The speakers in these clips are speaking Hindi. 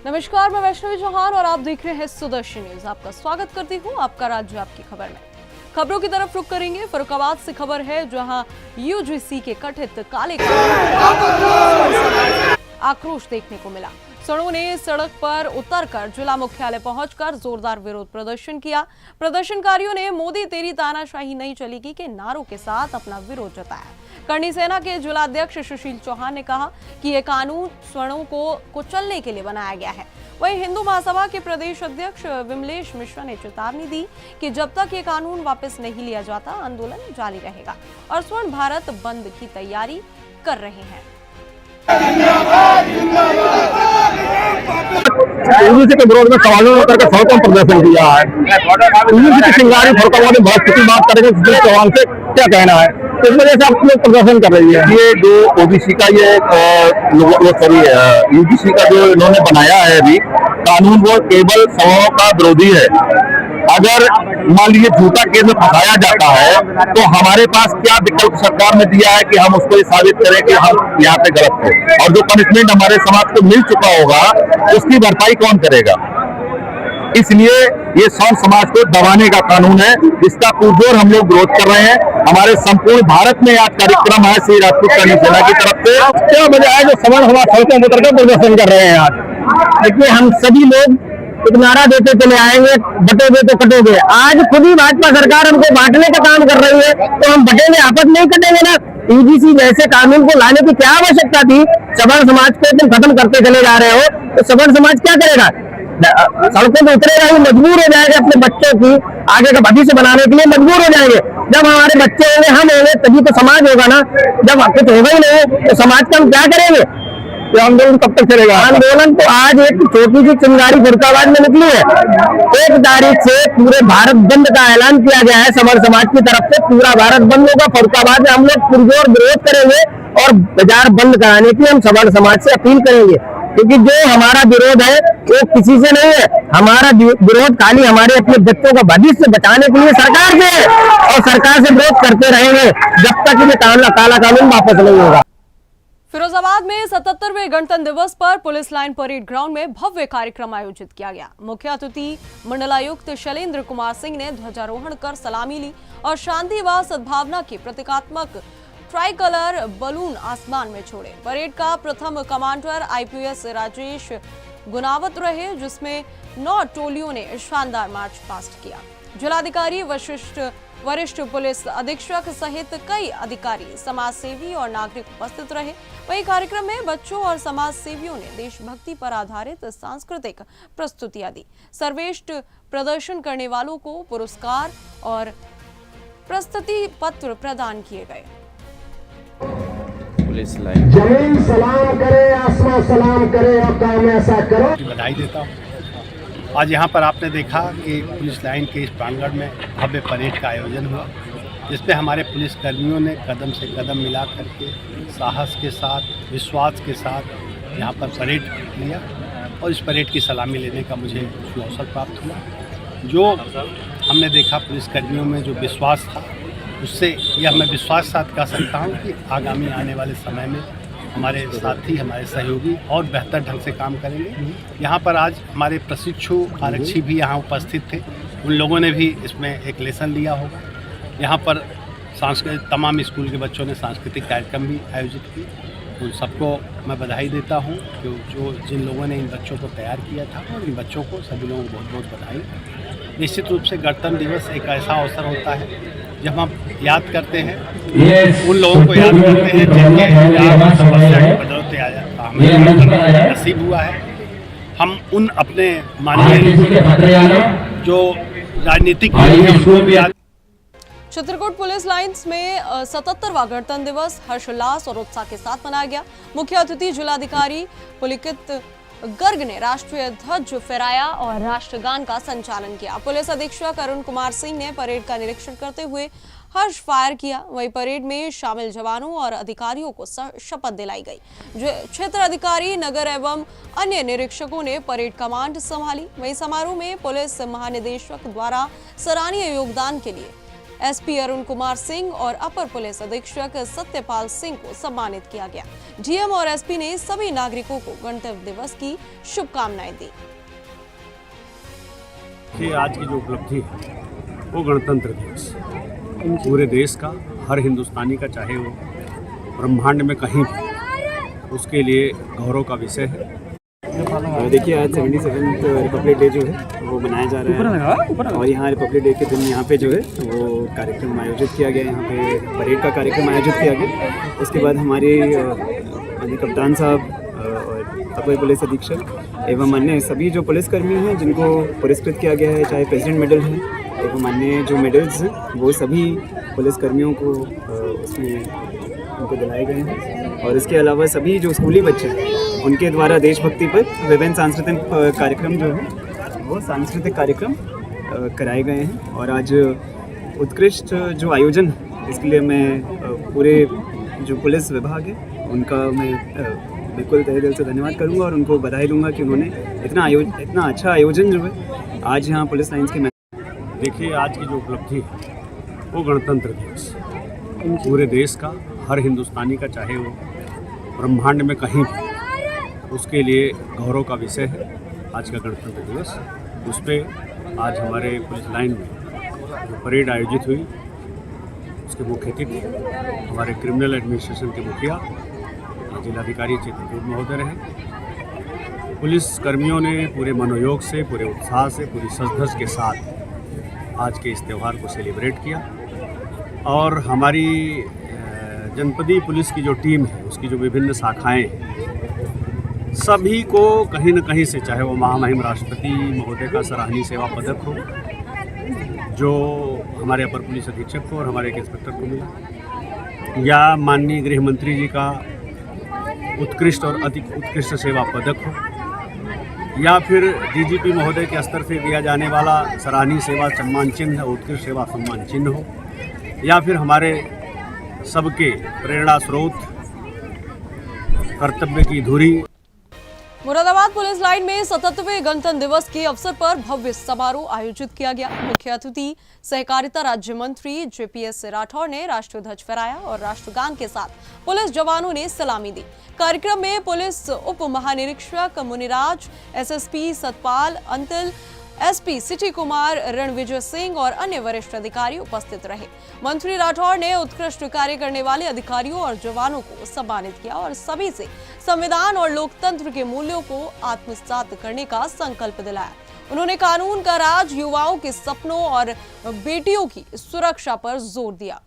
नमस्कार, मैं वैष्णवी चौहान और आप देख रहे हैं सुदर्शन न्यूज। आपका स्वागत करती हूं आपका राज्य आपकी खबर में। खबरों की तरफ रुख करेंगे। फर्रुखाबाद से खबर है, जहां यूजीसी के कथित काले कानून आक्रोश देखने को मिला। सड़ों ने सड़क पर उतरकर जिला मुख्यालय पहुंचकर जोरदार विरोध प्रदर्शन किया। प्रदर्शनकारियों ने मोदी तेरी तानाशाही नहीं चलेगी के नारों के साथ अपना विरोध जताया। करणी सेना के जिलाध्यक्ष सुशील चौहान ने कहा कि यह कानून सवर्णों को कुचलने के लिए बनाया गया है। वहीं हिंदू महासभा के प्रदेश अध्यक्ष विमलेश मिश्रा ने चेतावनी दी कि जब तक ये कानून वापस नहीं लिया जाता, आंदोलन जारी रहेगा और स्वर्ण भारत बंद की तैयारी कर रहे हैं। यूजीसी के विरोध में सवालों में उतरकर सड़कों पर प्रदर्शन किया है। यूजीसी की चिंगारी फर्रुखाबाद में बहुत स्थिति बात करेंगे सुशील चौहान से क्या कहना है, इस वजह से आप लोग प्रदर्शन कर रही है। ये जो ओबीसी का ये यूजीसी का जो इन्होंने बनाया है अभी कानून, वो केवल सवर्णों का विरोधी है। अगर मान लीजिए झूठा केस में फंसाया जाता है तो हमारे पास क्या विकल्प सरकार ने दिया है कि हम उसको साबित करें कि हम यहाँ पे गलत थे, और जो पनिशमेंट हमारे समाज को मिल चुका होगा उसकी भरपाई कौन करेगा। इसलिए ये सौर समाज को दबाने का कानून है, जिसका पुरजोर हम लोग विरोध कर रहे हैं। हमारे संपूर्ण भारत में आज कार्यक्रम है श्री राजपूत करणी सेना की तरफ से। क्या वजह है जो सवर्ण समाज सड़कों पर उतरकर प्रदर्शन कर रहे हैं आज? देखिए, हम सभी लोग एक नारा देते चले आएंगे, बटेगे तो कटेंगे। आज खुद ही भाजपा सरकार हमको बांटने का काम कर रही है, तो हम बटेंगे, आपस नहीं कटेंगे ना। यूजीसी जैसे कानून को लाने की क्या आवश्यकता थी? सवर्ण समाज को तुम खत्म करते चले जा रहे हो, तो सवर्ण समाज क्या करेगा? सड़कों में उतरेगा ही, मजबूर हो जाएगा अपने बच्चों की आगे का भविष्य बनाने के लिए मजबूर हो जाएंगे। जब हमारे बच्चे होंगे, हम होंगे, तभी तो समाज होगा ना। जब कुछ होगा ही नहीं तो समाज का हम क्या करेंगे? ये आंदोलन कब तक चलेगा? आंदोलन तो आज एक छोटी सी चिंगारी फर्रुखाबाद में निकली है। 1 तारीख से पूरे भारत बंद का ऐलान किया गया है सवर्ण समाज की तरफ से। पूरा भारत बंद होगा। फर्रुखाबाद में हम लोग पुरजोर विरोध करेंगे और बाजार बंद कराने की हम सवर्ण समाज से अपील करेंगे, क्योंकि जो हमारा विरोध है वो किसी से नहीं है। हमारा विरोध खाली हमारे अपने बच्चों का भविष्य बचाने के लिए सरकार से है, और सरकार से विरोध करते रहेंगे जब तक ये काला कानून वापस नहीं होगा। फिरोजाबाद में 77वें गणतंत्र दिवस पर पुलिस लाइन परेड ग्राउंड में भव्य कार्यक्रम आयोजित किया गया। मुख्य अतिथि मंडलायुक्त शैलेंद्र कुमार सिंह ने ध्वजारोहण कर सलामी ली और शांति व सद्भावना के प्रतीकात्मक ट्राई कलर बलून आसमान में छोड़े। परेड का प्रथम कमांडर आईपीएस राजेश गुनावत रहे, जिसमें 9 टोलियों ने शानदार मार्च पास्ट किया। जिलाधिकारी वरिष्ठ पुलिस अधीक्षक सहित कई अधिकारी, समाजसेवी और नागरिक उपस्थित रहे। वहीं कार्यक्रम में बच्चों और समाज सेवियों ने देशभक्ति पर आधारित सांस्कृतिक प्रस्तुतियां दी। सर्वश्रेष्ठ प्रदर्शन करने वालों को पुरस्कार और प्रस्तुति पत्र प्रदान किए गए। पुलिस लाइन जमीन सलाम करे, आसमान सलाम करे और काम ऐसा करो। बधाई देता हूँ। आज यहाँ पर आपने देखा कि पुलिस लाइन के इस प्रांगण में भव्य परेड का आयोजन हुआ, जिसमें हमारे पुलिस कर्मियों ने कदम से कदम मिला करके साहस के साथ, विश्वास के साथ यहाँ पर परेड लिया, और इस परेड की सलामी लेने का मुझे अवसर प्राप्त हुआ। जो हमने देखा पुलिस कर्मियों में जो विश्वास था, उससे यह मैं विश्वास साथ कह सकता हूँ कि आगामी आने वाले समय में हमारे साथी, हमारे सहयोगी और बेहतर ढंग से काम करेंगे। यहाँ पर आज हमारे प्रशिक्षु आरक्षी भी यहाँ उपस्थित थे, उन लोगों ने भी इसमें एक लेसन लिया होगा। यहाँ पर तमाम स्कूल के बच्चों ने सांस्कृतिक कार्यक्रम भी आयोजित किए। उन सबको मैं बधाई देता हूँ कि जिन लोगों ने इन बच्चों को तैयार किया था, और इन बच्चों को सभी लोगों को बहुत बहुत बधाई। निश्चित रूप से गणतंत्र दिवस एक ऐसा अवसर होता है जब हम याद करते हैं उन लोगों को, याद करते हैं जिनके समस्या की बदौलत हमें नसीब हुआ है। हम उन अपने माननीय जो राजनीतिक उनको भी याद। चित्रकूट पुलिस लाइंस में 77वां गणतंत्र दिवस हर्षोल्लास और उत्साह के साथ मनाया गया। मुख्य अतिथि जिलाधिकारी पुलकित गर्ग ने राष्ट्रीय ध्वज फहराया और राष्ट्रगान का संचालन किया। पुलिस अधीक्षक अरुण कुमार सिंह ने परेड का निरीक्षण करते हुए हर्ष फायर किया। वहीं परेड में शामिल जवानों और अधिकारियों को शपथ दिलाई गई। क्षेत्र अधिकारी, नगर एवं अन्य निरीक्षकों ने परेड कमांड संभाली। वहीं समारोह में पुलिस महानिदेशक द्वारा सराहनीय योगदान के लिए एसपी अरुण कुमार सिंह और अपर पुलिस अधीक्षक सत्यपाल सिंह को सम्मानित किया गया। डीएम और एसपी ने सभी नागरिकों को गणतंत्र दिवस की शुभकामनाएं दी। आज की जो उपलब्धि है वो गणतंत्र दिवस पूरे देश का, हर हिंदुस्तानी का, चाहे वो ब्रह्मांड में कहीं भी, उसके लिए गौरव का विषय है। देखिए, आज 77th रिपब्लिक डे जो है वो मनाया जा रहा है और यहाँ रिपब्लिक डे के दिन यहाँ पे जो है वो कार्यक्रम आयोजित किया गया। यहाँ पे परेड का कार्यक्रम आयोजित किया गया। उसके बाद हमारे कप्तान साहब और अपर पुलिस अधीक्षक एवं अन्य सभी जो पुलिसकर्मी हैं जिनको पुरस्कृत किया गया है, चाहे प्रेसिडेंट मेडल है एवं अन्य जो मेडल्स हैं, वो सभी पुलिसकर्मियों को उसमें उनको दिलाए गए हैं। और इसके अलावा सभी जो स्कूली बच्चे हैं उनके द्वारा देशभक्ति पर विभिन्न सांस्कृतिक कार्यक्रम जो है वो सांस्कृतिक कार्यक्रम कराए गए हैं। और आज उत्कृष्ट जो आयोजन है इसके लिए मैं पूरे जो पुलिस विभाग है उनका मैं बिल्कुल तहे दिल से धन्यवाद करूंगा और उनको बधाई दूंगा कि उन्होंने इतना अच्छा आयोजन जो है आज यहाँ पुलिस लाइन्स के। देखिए, आज की जो उपलब्धि है वो गणतंत्र दिवस पूरे देश का, हर हिंदुस्तानी का, चाहे वो ब्रह्मांड में कहीं भी, उसके लिए गौरव का विषय है आज का गणतंत्र दिवस। उस पर आज हमारे पुलिस लाइन में जो परेड आयोजित हुई उसके मुख्य अतिथि हमारे क्रिमिनल एडमिनिस्ट्रेशन के मुखिया जिलाधिकारी चित्रकूट महोदय रहे। पुलिस कर्मियों ने पूरे मनोयोग से, पूरे उत्साह से, पूरी सजधज के साथ आज के इस त्यौहार को सेलिब्रेट किया। और हमारी जनपदी पुलिस की जो टीम है उसकी जो विभिन्न शाखाएं हैं, सभी को कहीं न कहीं से, चाहे वो महामहिम राष्ट्रपति महोदय का सराहनीय सेवा पदक हो जो हमारे अपर पुलिस अधीक्षक को और हमारे एक इंस्पेक्टर को मिला, या माननीय गृह मंत्री जी का उत्कृष्ट और अति उत्कृष्ट सेवा पदक हो, या फिर डीजीपी महोदय के स्तर से दिया जाने वाला सराहनीय सेवा सम्मान चिन्ह, उत्कृष्ट सेवा सम्मान चिन्ह हो, या फिर हमारे सबके प्रेरणा स्रोत कर्तव्य की धुरी। मुरादाबाद पुलिस लाइन में 77वें गणतंत्र दिवस के अवसर पर भव्य समारोह आयोजित किया गया। मुख्य अतिथि सहकारिता राज्य मंत्री जेपीएस राठौर ने राष्ट्रीय ध्वज फहराया और राष्ट्रगान के साथ पुलिस जवानों ने सलामी दी। कार्यक्रम में पुलिस उप महानिरीक्षक मुनिराज, SSP Satpal Antil, SP city Kumar, Ranvijay Singh और अन्य वरिष्ठ अधिकारी उपस्थित रहे। मंत्री राठौर ने उत्कृष्ट कार्य करने वाले अधिकारियों और जवानों को सम्मानित किया और सभी से संविधान और लोकतंत्र के मूल्यों को आत्मसात करने का संकल्प दिलाया। उन्होंने कानून का राज, युवाओं के सपनों और बेटियों की सुरक्षा पर जोर दिया।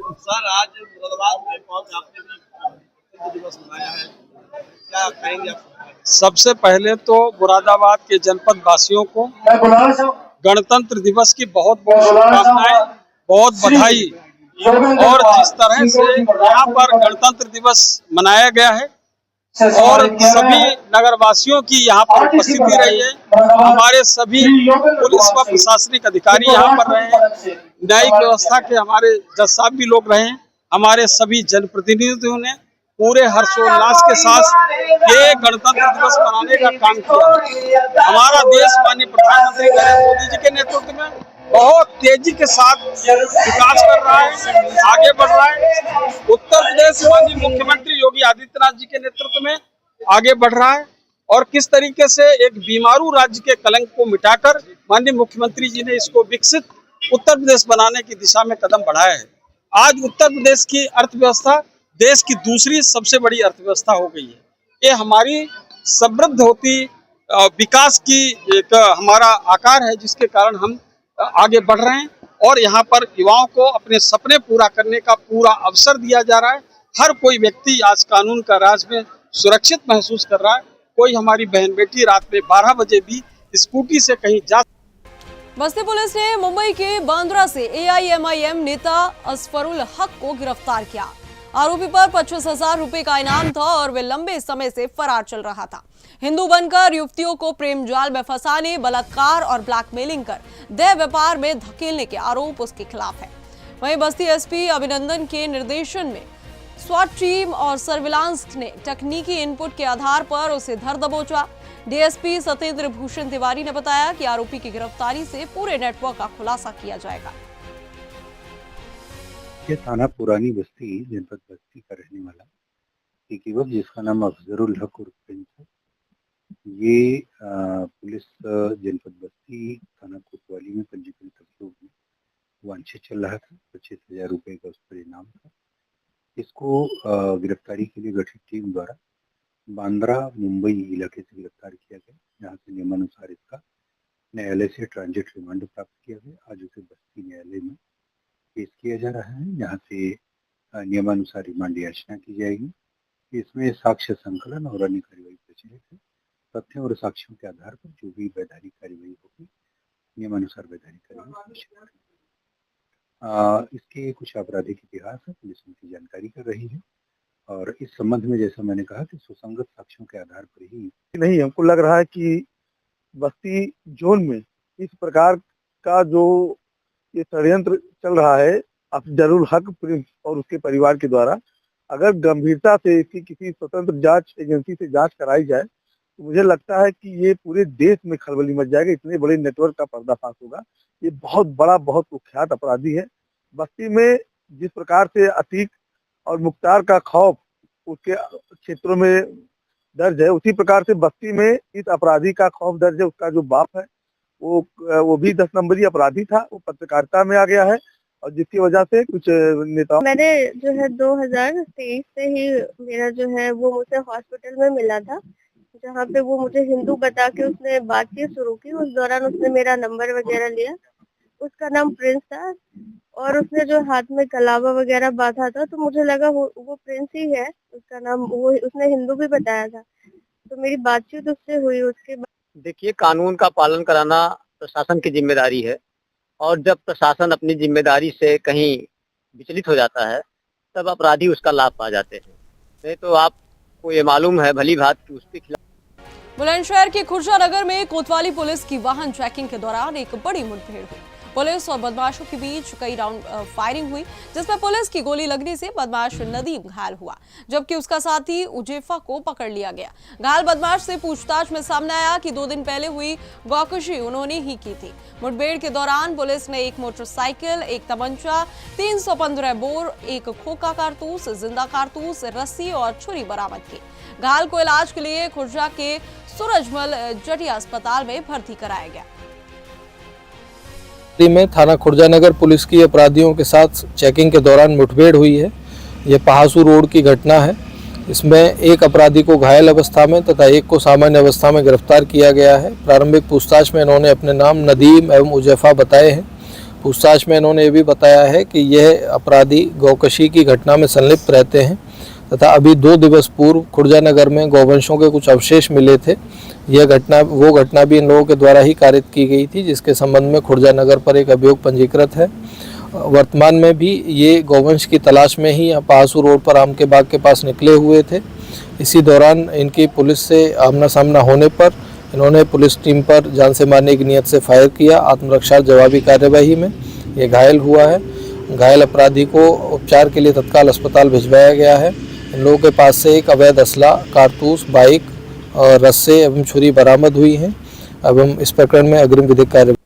सर, आज मुरादाबाद में पहुंच आपने भी दिवस मनाया है, क्या कहेंगे आप? सबसे पहले तो मुरादाबाद के जनपद वासियों को गणतंत्र दिवस की बहुत बहुत शुभकामनाएं, बहुत बधाई। और जिस तरह से यहाँ पर गणतंत्र दिवस मनाया गया है और सभी नगरवासियों की यहाँ पर उपस्थिति रही है, हमारे सभी पुलिस व प्रशासनिक अधिकारी यहाँ पर रहे हैं, न्यायिक व्यवस्था के हमारे जज साहब भी लोग रहे हैं, हमारे सभी जनप्रतिनिधियों ने पूरे हर्षोल्लास के साथ ये गणतंत्र दिवस मनाने का काम किया। हमारा देश माननीय प्रधानमंत्री नरेंद्र मोदी जी के नेतृत्व में बहुत तेजी के साथ विकास कर रहा है, आगे बढ़ रहा है। उत्तर प्रदेश माननीय मुख्यमंत्री योगी आदित्यनाथ जी के नेतृत्व में आगे बढ़ रहा है और किस तरीके से एक बीमारू राज्य के कलंक को मिटाकर माननीय मुख्यमंत्री जी ने इसको विकसित उत्तर प्रदेश बनाने की दिशा में कदम बढ़ाया है। आज उत्तर प्रदेश की अर्थव्यवस्था देश की दूसरी सबसे बड़ी अर्थव्यवस्था हो गई है। ये हमारी समृद्ध होती विकास की एक हमारा आकार है, जिसके कारण हम आगे बढ़ रहे हैं और यहाँ पर युवाओं को अपने सपने पूरा करने का पूरा अवसर दिया जा रहा है। हर कोई व्यक्ति आज कानून का राज में सुरक्षित महसूस कर रहा है। कोई हमारी बहन बेटी रात में 12 बजे भी स्कूटी से कहीं जा। बस्ती पुलिस ने मुंबई के बांद्रा से एआईएमआईएम नेता असफरुल हक को गिरफ्तार किया। आरोपी पर 25,000 रुपए का इनाम था और वे लंबे समय से फरार चल रहा था। हिंदू बनकर युवतियों को प्रेम जाल में फंसाने, बलात्कार और ब्लैकमेलिंग कर देह व्यापार में धकेलने के आरोप उसके खिलाफ है। वहीं बस्ती एसपी अभिनंदन के निर्देशन में स्वाट टीम और सर्विलांस ने तकनीकी इनपुट के आधार पर उसे धर दबोचा। डीएसपी सत्येंद्र भूषण तिवारी ने बताया कि आरोपी की गिरफ्तारी से पूरे नेटवर्क का खुलासा किया जाएगा। ये थाना पुरानी बस्ती जनपद बस्ती का रहने वाला एक युवक जिसका नाम अफजरुल हक उर्फ प्रिंस है, ये पुलिस जनपद बस्ती थाना कोतवाली में पंजीकृत अभियोग में वांछित चल रहा था। 25,000 रुपए का उस पर इनाम था। इसको गिरफ्तारी के लिए गठित टीम द्वारा बांद्रा मुंबई इलाके से गिरफ्तार किया गया, जहाँ से नियमानुसार इसका न्यायालय से ट्रांजिट रिमांड प्राप्त किया गया। आज उसे बस्ती न्यायालय में पेश किया जा रहा है, जहाँ से नियमानुसार रिमांड याचना की जाएगी। इसमें साक्ष्य संकलन और अन्य कार्यवाही प्रचलित है। तथ्यों और साक्ष्यों के आधार पर जो भी वैधानिक कार्यवाही होगी, नियमानुसार वैधानिक कार्यवाही सुनिश्चित करेगी। इसके कुछ आपराधिक इतिहास है, पुलिस उनकी जानकारी कर रही है और इस संबंध में जैसा मैंने कहा कि सुसंगत साक्ष्यों के आधार पर ही नहीं, हमको लग रहा है कि बस्ती जोन में इस प्रकार का जो ये षड्यंत्र चल रहा है अफजरुल हक प्रिंस और उसके परिवार के द्वारा, अगर गंभीरता से इसकी किसी स्वतंत्र जांच एजेंसी से जांच कराई जाए तो मुझे लगता है कि ये पूरे देश में खलबली मच जाएगा। इतने बड़े नेटवर्क का पर्दाफाश होगा। ये बहुत बड़ा, बहुत कुख्यात अपराधी है। बस्ती में जिस प्रकार से अतीक और मुख्तार का खौफ उसके क्षेत्रों में दर्ज है, उसी प्रकार से बस्ती में इस अपराधी का खौफ दर्ज है। उसका जो बाप है वो भी 10 नंबरी अपराधी था, वो पत्रकारिता में आ गया है और जिसकी वजह से कुछ नेता मैंने जो है 2023 से ही मेरा जो है वो मुझे हॉस्पिटल में मिला था, जहाँ पे वो मुझे हिंदू बता के उसने बातचीत शुरू की। उस दौरान उसने मेरा नंबर वगैरह लिया। उसका नाम प्रिंस था और उसने जो हाथ में कलावा वगैरह बांधा था, तो मुझे लगा वो प्रिंस ही है। उसका नाम वो उसने हिंदू भी बताया था, तो मेरी बातचीत उससे हुई। उसके बाद देखिए, कानून का पालन कराना प्रशासन की जिम्मेदारी है और जब प्रशासन अपनी जिम्मेदारी से कहीं विचलित हो जाता है तब अपराधी उसका लाभ पा जाते हैं। नहीं तो आपको ये मालूम है भली भांति कि उसके खिलाफ। बुलंदशहर के खुर्जा नगर में कोतवाली पुलिस की वाहन चेकिंग के दौरान एक बड़ी मुठभेड़ हुई। पुलिस और बदमाशों के बीच कई राउंड फायरिंग हुई, जिसमें पुलिस की गोली लगने से बदमाश नदीम घायल हुआ, जबकि उसका साथी उजेफा को पकड़ लिया गया। घायल बदमाश से पूछताछ में सामने आया कि 2 दिन पहले हुई गौकशी उन्होंने ही की थी। मुठभेड़ के दौरान पुलिस ने एक मोटरसाइकिल, एक तमंचा, 315 बोर, एक खोखा कारतूस, जिंदा कारतूस, रस्सी और छुरी बरामद की। घायल को इलाज के लिए खुर्जा के सूरजमल जटिया अस्पताल में भर्ती कराया गया। में थाना खुर्जा नगर पुलिस की अपराधियों के साथ चेकिंग के दौरान मुठभेड़ हुई है। ये पहासू रोड की घटना है। इसमें एक अपराधी को घायल अवस्था में तथा एक को सामान्य अवस्था में गिरफ्तार किया गया है। प्रारंभिक पूछताछ में इन्होंने अपने नाम नदीम एवं उजेफा बताए हैं। पूछताछ में इन्होंने ये भी बताया है कि यह अपराधी गौकशी की घटना में संलिप्त रहते हैं तथा अभी 2 दिवस पूर्व खुर्जा नगर में गौवंशों के कुछ अवशेष मिले थे। यह घटना भी इन लोगों के द्वारा ही कारित की गई थी, जिसके संबंध में खुर्जा नगर पर एक अभियोग पंजीकृत है। वर्तमान में भी ये गौवंश की तलाश में ही पहासू रोड पर आम के बाग के पास निकले हुए थे। इसी दौरान इनकी पुलिस से आमना सामना होने पर इन्होंने पुलिस टीम पर जान से मारने की नीयत से फायर किया। आत्मरक्षा जवाबी कार्यवाही में ये घायल हुआ है। घायल अपराधी को उपचार के लिए तत्काल अस्पताल भिजवाया गया है। इन लोगों के पास से एक अवैध असला, कारतूस, बाइक और रस्से एवं छुरी बरामद हुई हैं। एवं इस प्रकरण में अग्रिम विधिक कार्रवाई।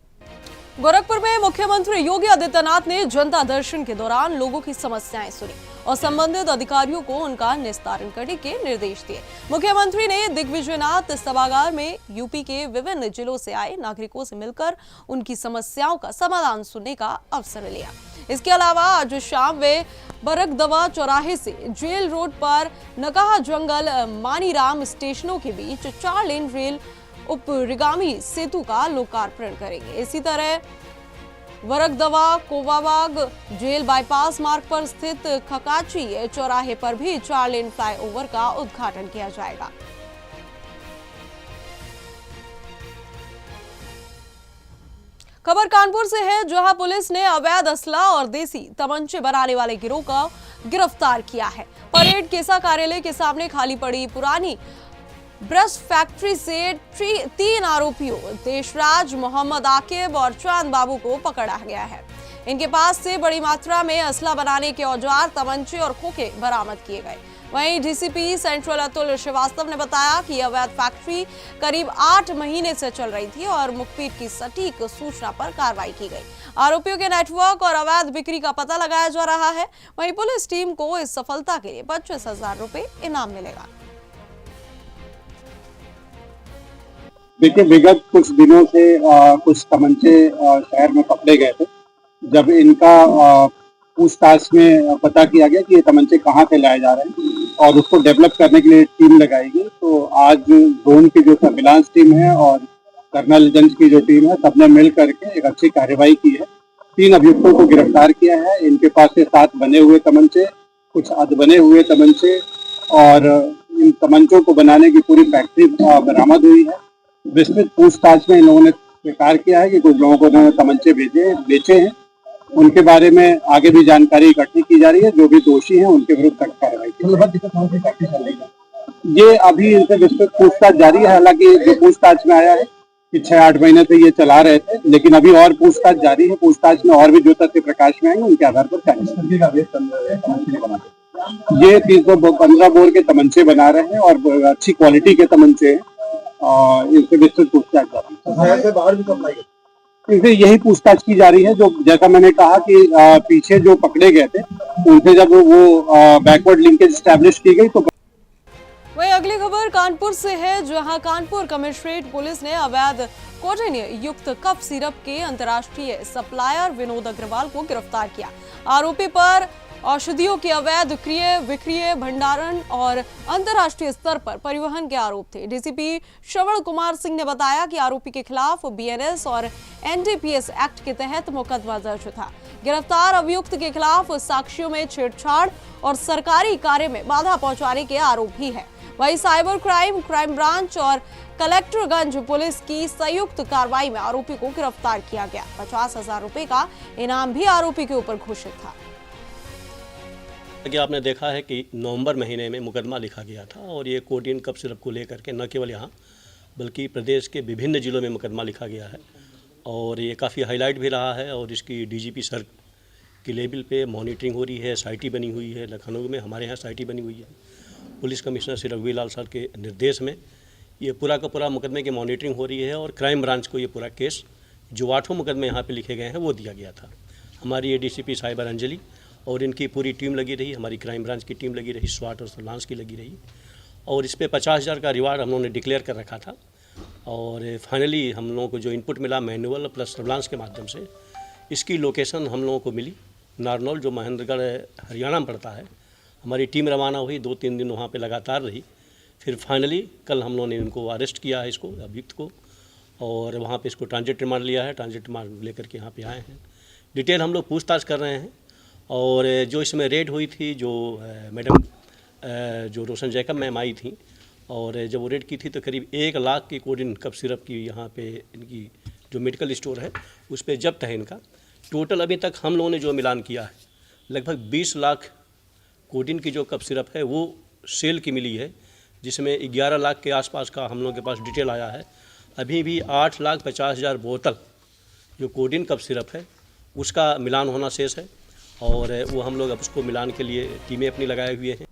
गोरखपुर में मुख्यमंत्री योगी आदित्यनाथ ने जनता दर्शन के दौरान लोगों की समस्याएं सुनी और संबंधित अधिकारियों को उनका निस्तारण करने के निर्देश दिए। मुख्यमंत्री ने दिग्विजयनाथ सभागार में यूपी के विभिन्न जिलों से आए नागरिकों से मिलकर उनकी समस्याओं का समाधान सुनने का अवसर लिया। इसके अलावा आज शाम वे बरकदवा चौराहे से जेल रोड पर नकाहा जंगल मानीराम स्टेशनों के बीच 4 लेन रेल उपरिगामी सेतु का लोकार्पण करेंगे। इसी तरह वरकदवा कोवाबाग जेल बाईपास मार्ग पर स्थित खकाची चौराहे पर भी 4 लेन फ्लाईओवर का उद्घाटन किया जाएगा। खबर कानपुर से है, जहां पुलिस ने अवैध असला और देसी तमंचे बनाने वाले गिरोह को गिरफ्तार किया है। परेड केसा कार्यालय के सामने खाली पड़ी पुरानी ब्रश फैक्ट्री से 3 आरोपियों देशराज, मोहम्मद आकिब और चांद बाबू को पकड़ा गया है। इनके पास से बड़ी मात्रा में असला बनाने के औजार, तमंचे और खोखे बरामद किए गए। वहीं डीसीपी सेंट्रल अतुल श्रीवास्तव ने बताया कि अवैध फैक्ट्री करीब 8 महीने से चल रही थी और मुखबिर की सटीक सूचना पर कार्रवाई की गई। आरोपियों के नेटवर्क और अवैध बिक्री का पता लगाया जा रहा है। वहीं पुलिस टीम को इस सफलता के लिए 25,000 रुपए इनाम मिलेगा। देखिए, विगत कुछ दिनों से कुछ तमंचे शहर में पकड़े गए थे। जब इनका पूछताछ में पता किया गया कि ये तमंचे कहाँ से लाए जा रहे हैं और उसको डेवलप करने के लिए टीम लगाई गई, तो आज जोन की जो सर्विलांस टीम है और कर्नलगंज की जो टीम है, सबने मिल करके एक अच्छी कार्रवाई की है। 3 अभियुक्तों को गिरफ्तार किया है। इनके पास से 7 बने हुए तमंचे, कुछ अधबने हुए तमंचे और इन तमंचों को बनाने की पूरी फैक्ट्री बरामद हुई है। विस्तृत पूछताछ में इन लोगों ने स्वीकार किया है कि कुछ लोगों को तमंचे बेचे हैं। उनके बारे में आगे भी जानकारी इकट्ठी की जा रही है। जो भी दोषी हैं उनके विरुद्ध सख्त कार्रवाई की जाएगी। ये अभी इनसे विस्तृत पूछताछ जारी है। हालांकि जो पूछताछ में आया है कि 6-8 महीने से ये चला रहे थे, लेकिन अभी और पूछताछ जारी है। पूछताछ में और भी जो तथ्य प्रकाश में आएंगे उनके आधार पर ये 315 बोर के तमंचे बना रहे हैं और अच्छी क्वालिटी के तमंचे हैं। इनसे विस्तृत पूछताछ जारी है। बाहर भी सप्लाई इनसे यही पूछताछ की जा रही है। जो जैसा मैंने कहा कि पीछे जो पकड़े गए थे उनसे जब वो बैकवर्ड लिंकेज स्टैब्लिश की गई तो। वहीं अगली खबर कानपुर से है, जहां कानपुर कमिश्नरेट पुलिस ने अवैध कोडेन युक्त कफ सिरप के अंतर्राष्ट्रीय सप्लायर विनोद अग्रवाल को गिरफ्तार किया। आरोपी पर औषधियों के अवैध विक्रय, भंडारण और अंतर्राष्ट्रीय स्तर पर परिवहन के आरोप थे। डीसीपी श्रवण कुमार सिंह ने बताया कि आरोपी के खिलाफ बीएनएस और एनडीपीएस एक्ट के तहत मुकदमा दर्ज था। गिरफ्तार अभियुक्त के खिलाफ साक्ष्यों में छेड़छाड़ और सरकारी कार्य में बाधा पहुंचाने के आरोप भी है। वहीं साइबर क्राइम ब्रांच और कलेक्टरगंज पुलिस की संयुक्त कार्रवाई में आरोपी को गिरफ्तार किया गया। 50,000 रुपए का इनाम भी आरोपी के ऊपर घोषित था। कि आपने देखा है कि नवंबर महीने में मुकदमा लिखा गया था और ये कोडेन कफ सिरप को लेकर के न केवल यहाँ बल्कि प्रदेश के विभिन्न जिलों में मुकदमा लिखा गया है और ये काफ़ी हाईलाइट भी रहा है और इसकी डीजीपी सर की लेवल पे मॉनिटरिंग हो रही है। साइटी बनी हुई है लखनऊ में, हमारे यहाँ साइटी बनी हुई है। पुलिस कमिश्नर श्री रघुवीरलाल सर के निर्देश में ये पूरा का पूरा मुकदमे की मॉनिटरिंग हो रही है और क्राइम ब्रांच को ये पूरा केस जो 8 मुकदमे यहाँ पे लिखे गए हैं वो दिया गया था। हमारी ये डीसीपी साइबर अंजलि और इनकी पूरी टीम लगी रही, हमारी क्राइम ब्रांच की टीम लगी रही, स्वाट और सर्विलांस की लगी रही और इस पर 50,000 का रिवार्ड हम लोगों ने डिक्लेयर कर रखा था। और फाइनली हम लोगों को जो इनपुट मिला मैनुअल प्लस सर्विलांस के माध्यम से इसकी लोकेशन हम लोगों को मिली, नारनौल जो महेंद्रगढ़ हरियाणा में पड़ता है। हमारी टीम रवाना हुई, 2-3 दिन वहाँ पे लगातार रही। फिर फाइनली कल हम लोगों ने इनको अरेस्ट किया है, इसको अभियुक्त को, और वहाँ पे इसको ट्रांजिट रिमांड लिया है। ट्रांजिट रिमांड लेकर के यहाँ पे आए हैं। डिटेल हम लोग पूछताछ कर रहे हैं। और जो इसमें रेड हुई थी, जो मैडम जो रोशन जैकब मैम आई थी और जब वो रेड की थी तो करीब 1 लाख की कोडेन कफ सिरप की यहाँ पे इनकी जो मेडिकल स्टोर है उस पर जब्त है इनका। टोटल अभी तक हम लोगों ने जो मिलान किया है लगभग 20 लाख कोडेन की जो कफ सिरप है वो सेल की मिली है, जिसमें 11 लाख के आसपास का हम लोगों के पास डिटेल आया है। अभी भी 8,50,000 बोतल जो कोडेन कफ सिरप है उसका मिलान होना शेष है और वो हम लोग अब उसको मिलान के लिए टीमें अपनी लगाए हुए हैं।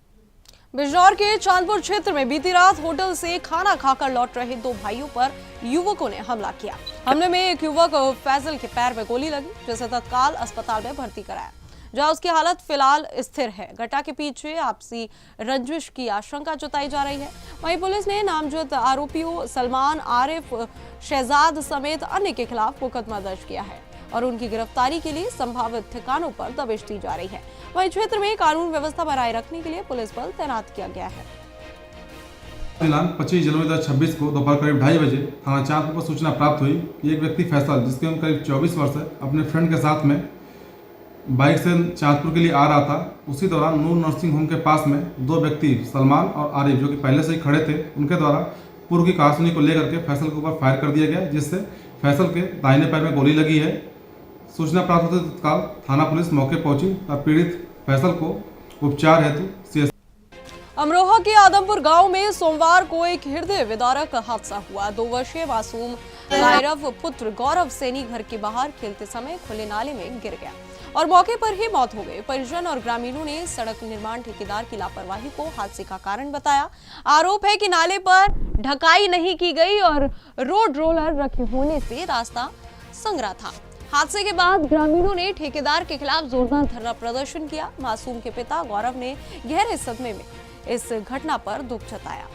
बिजनौर के चांदपुर क्षेत्र में बीती रात होटल से खाना खाकर लौट रहे 2 भाइयों पर युवकों ने हमला किया। हमले में एक युवक फैजल के पैर में गोली लगी, जिसे तत्काल अस्पताल में भर्ती कराया, जहां उसकी हालत फिलहाल स्थिर है। घटना के पीछे आपसी रंजिश की आशंका जताई जा रही है। वहीं पुलिस ने नामजद आरोपियों सलमान, आरिफ, शहजाद समेत अन्य के खिलाफ मुकदमा दर्ज किया है और उनकी गिरफ्तारी के लिए संभावित ठिकानों पर दबिश दी जा रही है। वहीं क्षेत्र में कानून व्यवस्था बनाए रखने के लिए पुलिस बल तैनात किया गया है। दिनांक 25 जनवरी 2026 को दोपहर करीब 2:30 बजे थाना चांदपुर पर सूचना प्राप्त हुई कि एक व्यक्ति फैसल, जिसकी उम्र करीब 24 वर्ष है, अपने फ्रेंड के साथ में बाइक से चांदपुर के लिए आ रहा था। उसी दौरान नूर नर्सिंग होम के पास में 2 व्यक्ति सलमान और आरिफ, जो कि पहले से ही खड़े थे, उनके द्वारा पूर्व की कहासुनी को लेकर के फैसल के ऊपर फायर कर दिया गया, जिससे फैसल के दाहिने पैर में गोली लगी है। सूचना प्राप्त होते तत्काल थाना पुलिस मौके पहुंची और पीड़ित फैसल को उपचार हेतु अमरोहा के आदमपुर गांव में सोमवार को एक हृदय विदारक हादसा हुआ। 2 वर्षीय मासूम भैरव पुत्र गौरव सैनी घर के बाहर खेलते समय खुले नाले में गिर गया। और मौके पर ही मौत हो गई। परिजन और ग्रामीणों ने सड़क निर्माण ठेकेदार की लापरवाही को हादसे का कारण बताया। आरोप है कि नाले पर ढकाई नहीं की गई और रोड रोलर रखे होने से रास्ता संगरा था। हादसे के बाद ग्रामीणों ने ठेकेदार के खिलाफ जोरदार धरना प्रदर्शन किया। मासूम के पिता गौरव ने गहरे सदमे में इस घटना पर दुख जताया।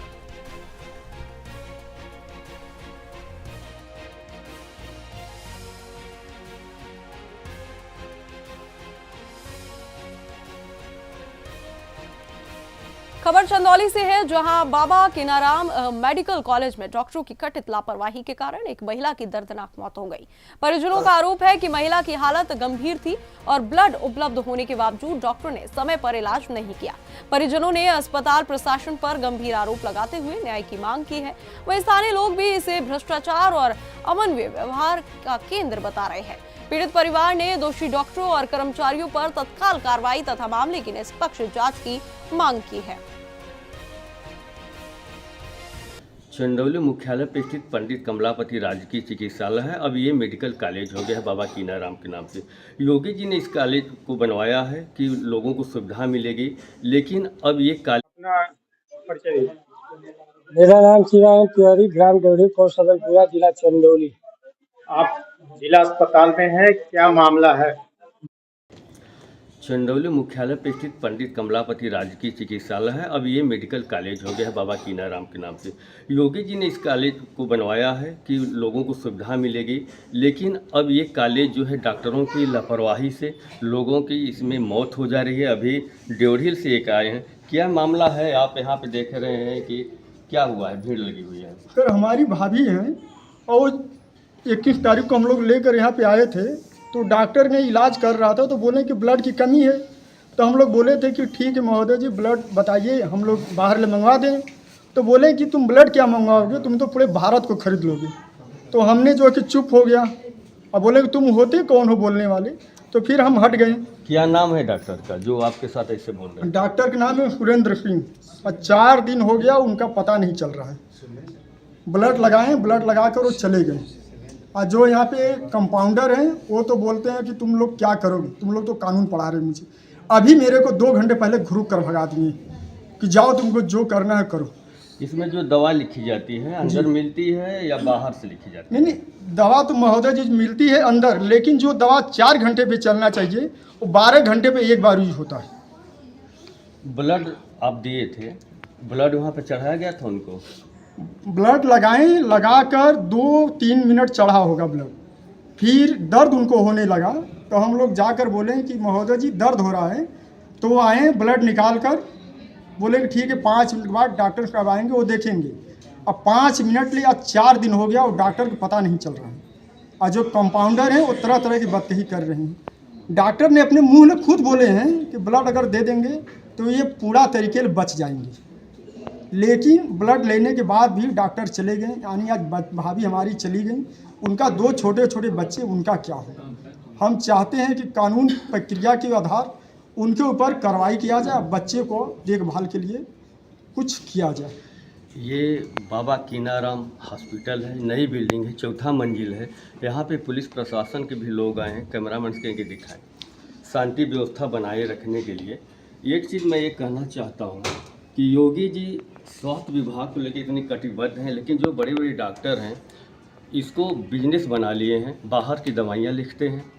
खबर चंदौली से है, जहां बाबा कीनाराम मेडिकल कॉलेज में डॉक्टरों की कथित लापरवाही के कारण एक महिला की दर्दनाक मौत हो गई। परिजनों का आरोप है कि महिला की हालत गंभीर थी और ब्लड उपलब्ध होने के बावजूद डॉक्टरों ने समय पर इलाज नहीं किया। परिजनों ने अस्पताल प्रशासन पर गंभीर आरोप लगाते हुए न्याय की मांग की है। वहीं स्थानीय लोग भी इसे भ्रष्टाचार और अमानवीय व्यवहार का केंद्र बता रहे हैं। पीड़ित परिवार ने दोषी डॉक्टरों और कर्मचारियों पर तत्काल कार्रवाई तथा मामले की निष्पक्ष जांच की मांग की है। चंदौली मुख्यालय पे स्थित पंडित कमलापति राजकीय चिकित्सालय है। अब ये मेडिकल कॉलेज हो गया है बाबा कीनाराम के नाम से। योगी जी ने इस कॉलेज को बनवाया है कि लोगों को सुविधा मिलेगी, लेकिन अब ये कॉलेज। मेरा नाम शिवानंद तिवारी, ग्राम डेवढ़ी, पोस्ट सदलपुरा, जिला चंदौली। आप जिला अस्पताल में है, क्या मामला है? चंदौली मुख्यालय पे स्थित पंडित कमलापति राजकीय चिकित्सालय है। अब ये मेडिकल कॉलेज हो गया है बाबा कीनाराम के नाम से। योगी जी ने इस कॉलेज को बनवाया है कि लोगों को सुविधा मिलेगी, लेकिन अब ये कॉलेज जो है डॉक्टरों की लापरवाही से लोगों की इसमें मौत हो जा रही है। अभी डेवढ़ी से एक आए हैं, क्या मामला है? आप यहाँ पे देख रहे हैं कि क्या हुआ है, भीड़ लगी हुई है। सर, हमारी भाभी हैं और 21 तारीख को हम लोग लेकर यहाँ पे आए थे, तो डॉक्टर ने इलाज कर रहा था तो बोले कि ब्लड की कमी है। तो हम लोग बोले थे कि ठीक है महोदय जी, ब्लड बताइए, हम लोग बाहर ले मंगवा दें। तो बोले कि तुम ब्लड क्या मंगवाओगे, तुम तो पूरे भारत को खरीद लोगे। तो हमने जो है कि चुप हो गया और बोले कि तुम होते कौन हो बोलने वाले, तो फिर हम हट गए। क्या नाम है डॉक्टर का जो आपके साथ ऐसे बोल रहे हैं? डॉक्टर का नाम है सुरेंद्र सिंह और 4 दिन हो गया उनका पता नहीं चल रहा है। ब्लड लगाए, ब्लड लगाकर वो चले गए। और जो यहाँ पे कंपाउंडर हैं वो तो बोलते हैं कि तुम लोग क्या करोगे, तुम लोग तो कानून पढ़ा रहे मुझे। अभी मेरे को 2 घंटे पहले घुरुक कर भगा दिए कि जाओ तुमको जो करना है करो। इसमें जो दवा लिखी जाती है अंदर मिलती है या बाहर से लिखी जाती है? नहीं, दवा तो महोदय जी मिलती है अंदर, लेकिन जो दवा 4 घंटे पे चलना चाहिए वो 12 घंटे पे एक बार यूज होता है। ब्लड आप दिए थे, ब्लड वहाँ पे चढ़ाया गया था उनको? ब्लड लगाएं, लगाकर 2-3 मिनट चढ़ा होगा ब्लड। फिर दर्द उनको होने लगा तो हम लोग जाकर बोले कि महोदय जी दर्द हो रहा है। तो वो आए, ब्लड निकाल कर बोले कि ठीक है 5 मिनट के बाद डॉक्टर साहब आएंगे, वो देखेंगे। अब 5 मिनट लिया, 4 दिन हो गया और डॉक्टर को पता नहीं चल रहा है। और जो कंपाउंडर हैं वो तरह तरह की बातें कर रहे हैं। डॉक्टर ने अपने मुँह में खुद बोले हैं कि ब्लड अगर दे देंगे तो ये पूरा तरीके से बच जाएंगे, लेकिन ब्लड लेने के बाद भी डॉक्टर चले गए। यानी आज भाभी हमारी चली गई, उनका 2 छोटे छोटे बच्चे, उनका क्या होगा। हम चाहते हैं कि कानून प्रक्रिया के आधार उनके ऊपर कार्रवाई किया जाए, बच्चे को देखभाल के लिए कुछ किया जाए। ये बाबा कीनाराम हॉस्पिटल है, नई बिल्डिंग है, 4था मंजिल है। यहाँ पे पुलिस प्रशासन के भी लोग आए हैं, कैमरामैन के दिखाएं, शांति व्यवस्था बनाए रखने के लिए। एक चीज़ मैं ये कहना चाहता हूँ कि योगी जी स्वास्थ्य विभाग को लेकर इतनी कटिबद्ध हैं, लेकिन जो बड़े बड़े डॉक्टर हैं इसको बिजनेस बना लिए हैं, बाहर की दवाइयाँ लिखते हैं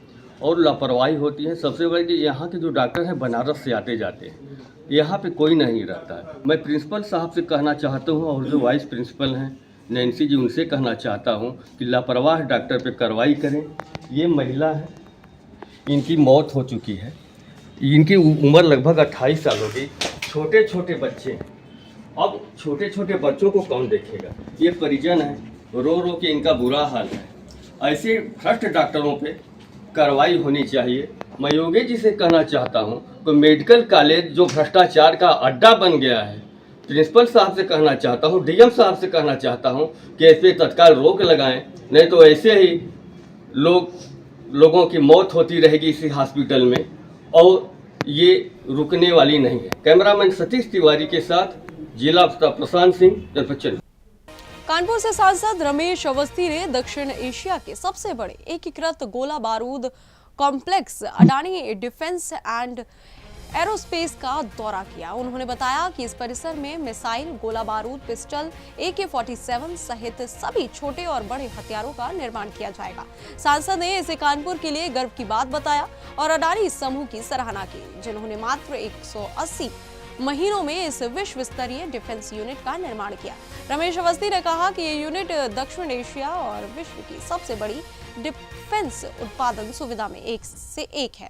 और लापरवाही होती है। सबसे बड़ी कि यहाँ के जो डॉक्टर हैं बनारस से आते जाते हैं, यहाँ पे कोई नहीं रहता है। मैं प्रिंसिपल साहब से कहना चाहता हूँ और जो वाइस प्रिंसिपल हैं नैन्सी जी, उनसे कहना चाहता हूँ कि लापरवाह डॉक्टर पे कार्रवाई करें। ये महिला है, इनकी मौत हो चुकी है, इनकी उम्र लगभग 28 साल हो गई, छोटे छोटे बच्चे हैं। अब छोटे छोटे बच्चों को कौन देखेगा? ये परिजन है, रो रो के इनका बुरा हाल है। ऐसे भ्रष्ट डॉक्टरों पे कार्रवाई होनी चाहिए। मैं योगी जी से कहना चाहता हूँ कि मेडिकल कॉलेज जो भ्रष्टाचार का अड्डा बन गया है, प्रिंसिपल साहब से कहना चाहता हूँ, डीएम साहब से कहना चाहता हूँ कि इस पर तत्काल रोक लगाएं, नहीं तो ऐसे ही लोगों की मौत होती रहेगी इसी हॉस्पिटल में और ये रुकने वाली नहीं है। कैमरामैन सतीश तिवारी के साथ जिला प्रशांत सिंह, जनपद। कानपुर से सांसद रमेश अवस्थी ने दक्षिण एशिया के सबसे बड़े एकीकृत गोला बारूद complex Adani defence and aerospace का दौरा किया। उन्होंने बताया कि इस परिसर में मिसाइल, गोला बारूद, पिस्टल, AK-47 सहित सभी छोटे और बड़े हथियारों का निर्माण किया जाएगा। सांसद ने इसे कानपुर के लिए गर्व की बात बताया और अडानी समूह की सराहना की, जिन्होंने मात्र 180 महीनों में इस विश्व स्तरीय डिफेंस यूनिट का निर्माण किया। रमेश अवस्थी ने कहा कि ये यूनिट दक्षिण एशिया और विश्व की सबसे बड़ी डिफेंस उत्पादन सुविधा में एक से एक है।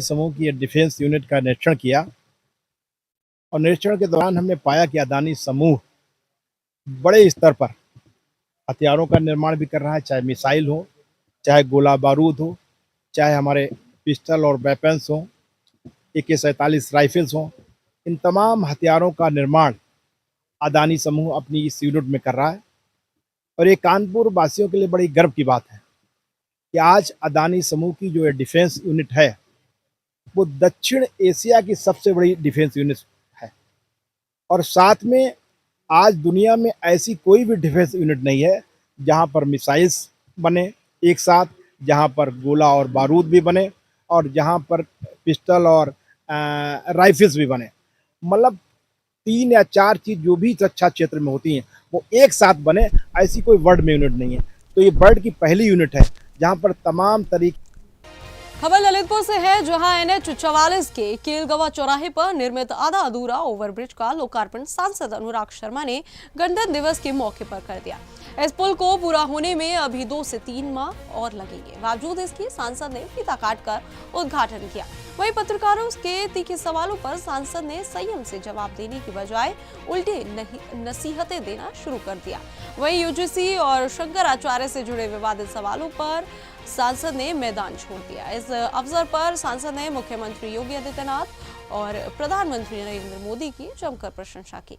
समूह की डिफेंस यूनिट का निरीक्षण किया और निरीक्षण के दौरान हमने पाया कि अडानी समूह बड़े स्तर पर हथियारों का निर्माण भी कर रहा है, चाहे मिसाइल हो, चाहे गोला बारूद हो, चाहे हमारे पिस्टल और वेपन्स हो, AK-47 राइफल्स हो। इन तमाम हथियारों का निर्माण अडानी समूह अपनी इस यूनिट में कर रहा है और ये कानपुर वासियों के लिए बड़ी गर्व की बात है कि आज अडानी समूह की जो डिफेंस यूनिट है वो दक्षिण एशिया की सबसे बड़ी डिफेंस यूनिट है और साथ में आज दुनिया में ऐसी कोई भी डिफेंस यूनिट नहीं है जहां पर मिसाइल्स बने एक साथ, जहां पर गोला और बारूद भी बने और जहां पर पिस्टल और राइफल्स भी बने। मतलब 3 या 4 चीज जो भी रक्षा क्षेत्र में होती हैं वो एक साथ बने, ऐसी कोई वर्ल्ड में यूनिट नहीं है। तो ये वर्ल्ड की पहली यूनिट है जहां पर तमाम तरीके। खबर ललितपुर से है, जहां NH-44 के केलगवा चौराहे पर निर्मित आधा अधूरा ओवरब्रिज का लोकार्पण सांसद अनुराग शर्मा ने गणतंत्र दिवस के मौके पर कर दिया। इस पुल को पूरा होने में अभी 2 से 3 माह और लगेंगे। बावजूद इसके सांसद ने फीता काटकर उद्घाटन किया। वहीं पत्रकारों के तीखे सवालों पर सांसद ने संयम से जवाब देने की बजाय उल्टे नसीहतें देना शुरू कर दिया। वहीं UGC और शंकराचार्य से जुड़े विवादित सवालों पर सांसद ने मैदान छोड़ दिया। इस अवसर पर सांसद ने मुख्यमंत्री योगी आदित्यनाथ और प्रधानमंत्री नरेंद्र मोदी की जमकर प्रशंसा की।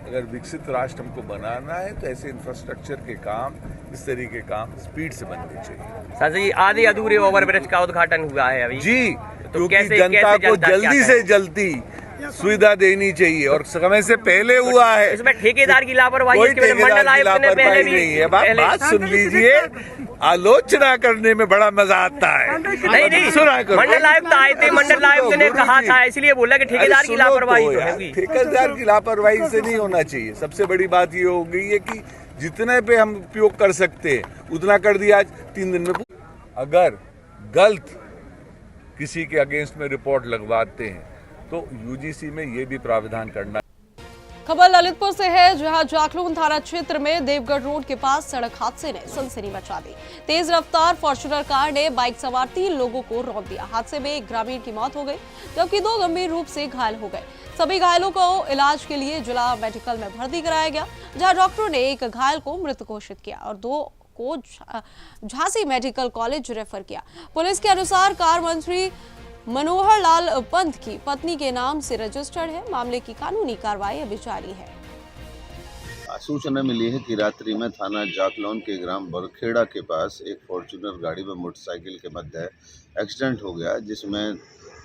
अगर विकसित राष्ट्र हमको बनाना है तो ऐसे इंफ्रास्ट्रक्चर के काम, इस तरीके के काम स्पीड से बनने चाहिए। सर जी, आधे अधूरे ओवरब्रिज का उद्घाटन हुआ है अभी जी, क्योंकि जनता को जल्दी से जल्दी सुविधा देनी चाहिए और समय से पहले हुआ है। इसमें ठेकेदार की लापरवाही, कोई ठेकेदार की लापरवाही नहीं है। बात सुन लीजिए, आलोचना करने में बड़ा मजा आता है। नहीं, सुना करो। मंडल आयुक्त आए थे, मंडल आयुक्त ने कहा था, इसलिए बोला कि ठेकेदार की लापरवाही तो है। ठेकेदार की लापरवाही से नहीं होना चाहिए। सबसे बड़ी बात ये हो गई है कि जितने पे हम उपयोग कर सकते हैं उतना कर दिया। आज 3 दिन में अगर गलत किसी के अगेंस्ट में रिपोर्ट लगवाते हैं तो UGC में ये भी प्रावधान करना। खबर ललितपुर से है, जहां जाखलून थाना क्षेत्र में देवगढ़ रोड के पास सड़क हादसे ने सनसनी मचा दी। तेज रफ्तार फॉर्च्यूनर कार ने बाइक सवार 3 लोगों को रौंद दिया। हादसे में एक ग्रामीण की मौत हो गई, जबकि 2 गंभीर रूप से घायल हो गए। सभी घायलों को इलाज के लिए जिला मेडिकल में भर्ती कराया गया, जहां डॉक्टरों ने एक घायल को मृत घोषित किया और 2 को झांसी मेडिकल कॉलेज रेफर किया। पुलिस के अनुसार कार मंत्री मनोहर लाल पंत की पत्नी के नाम से रजिस्टर्ड है। मामले की कानूनी कार्रवाई अभी जारी है। सूचना मिली है कि रात्रि में थाना जाखलौन के ग्राम बरखेड़ा के पास एक फॉर्च्यूनर गाड़ी व मोटरसाइकिल के मध्य एक्सीडेंट हो गया, जिसमें